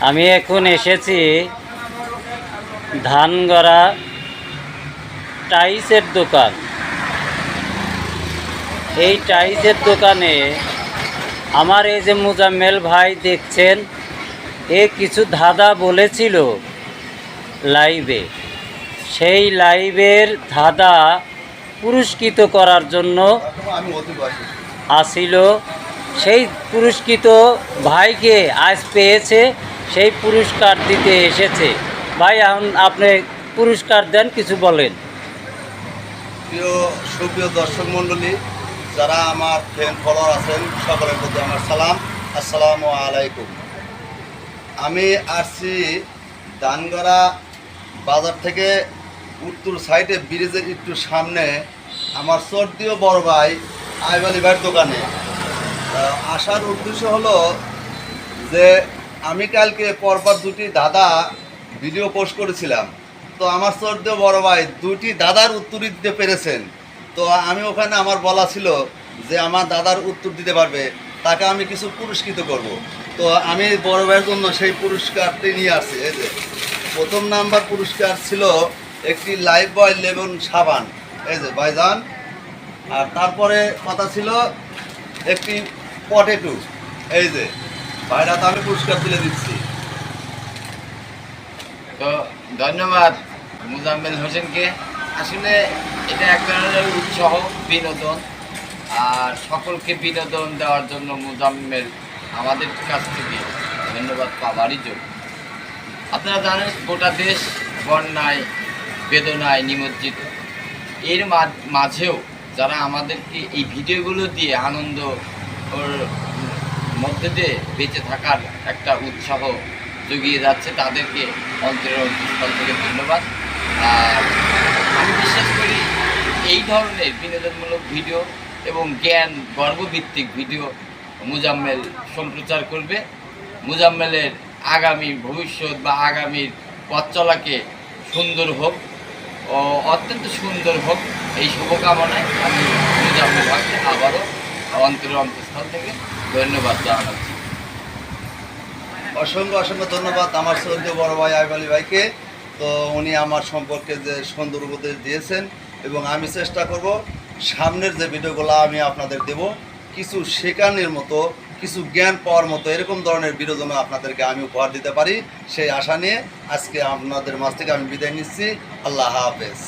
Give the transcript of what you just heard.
আমি এখন এসেছি ধানগড়া টাইসের দোকান। এই টাইসের দোকানে আমার এই যে মোজাম্মেল ভাই দেখছেন, এ কিছু ধাঁধা বলেছিল লাইভে। সেই লাইভের ধাঁধা পুরস্কৃত করার জন্য আসিল। সেই পুরস্কৃত ভাইকে আজ পেয়েছে, সেই পুরস্কার দিতে এসেছে। ভাই এখন আপনি পুরস্কার দেন, কিছু বলেন। সুপ্রিয় দর্শক মণ্ডলী, যারা আমার ফ্যান ফলোয়ার আছেন, সকলের প্রতি আমার সালাম, আসসালামু আলাইকুম। আমি আসছি ধানগড়া বাজার থেকে উত্তর সাইডে ব্রিজের একটু সামনে আমার সর্দীয় বড় ভাই আইব আলী ভাইয়ের দোকানে। আসার উদ্দেশ্য হলো যে আমি কালকে পরপর দুটি দাদা ভিডিও পোস্ট করেছিলাম, তো আমার সর্দীয় বড় ভাই দুটি দাদার উত্তর দিতে পেরেছেন। তো আমি ওখানে আমার বলা ছিল যে আমার দাদার উত্তর দিতে পারবে তাকে আমি কিছু পুরস্কৃত করব। তো আমি বড় ভাইয়ের জন্য সেই পুরস্কারটি নিয়ে আসছি। এই যে প্রথম নাম্বার পুরস্কার ছিল একটি লাইফ বয় লেমন সাবান, এই যে ভাইজান। আর তারপরে কথা ছিল একটি পটেটো, এই যে ভাইরা, তো আমি পুরস্কার তুলে দিচ্ছি। তো ধন্যবাদ মোজাম্মেল হোসেনকে। আসলে এটা এক ধরনের উৎসাহ, বিনোদন, আর সকলকে বিনোদন দেওয়ার জন্য মোজাম্মেল আমাদের কাছ থেকে ধন্যবাদ পাওয়ারই জন্য। আপনারা জানেন গোটা দেশ বন্যায় বেদনায় নিমজ্জিত। এর মাঝেও যারা আমাদেরকে এই ভিডিওগুলো দিয়ে আনন্দ ওর মধ্যে দিয়ে বেঁচে থাকার একটা উৎসাহ জুগিয়ে যাচ্ছে, তাদেরকে অন্তরের অন্তঃস্থল থেকে ধন্যবাদ। আর আমি বিশ্বাস করি এই ধরনের বিনোদনমূলক ভিডিও এবং জ্ঞান গর্বভিত্তিক ভিডিও মোজাম্মেল সম্প্রচার করবে। মোজাম্মেলের আগামী ভবিষ্যৎ বা আগামীর পথ চলাকে সুন্দর হোক ও অত্যন্ত সুন্দর হোক, এই শুভকামনায় আমি মোজাম্মেল ভাইকে আবারও অন্তরের অন্তঃস্থল থেকে ধন্যবাদ জানাচ্ছি। অসংখ্য অসংখ্য ধন্যবাদ আমার সর্দীয় বড় ভাই আইব আলী ভাইকে। তো উনি আমার সম্পর্কে যে সুন্দর উপদেশ দিয়েছেন, এবং আমি চেষ্টা করব সামনের যে ভিডিওগুলো আমি আপনাদের দেব, কিছু শেখানোর মতো, কিছু জ্ঞান পাওয়ার মতো এরকম ধরনের ভিডিও যেন আপনাদেরকে আমি উপহার দিতে পারি, সেই আশা নিয়ে আজকে আপনাদের মাঝ থেকে আমি বিদায় নিচ্ছি। আল্লাহ হাফেজ।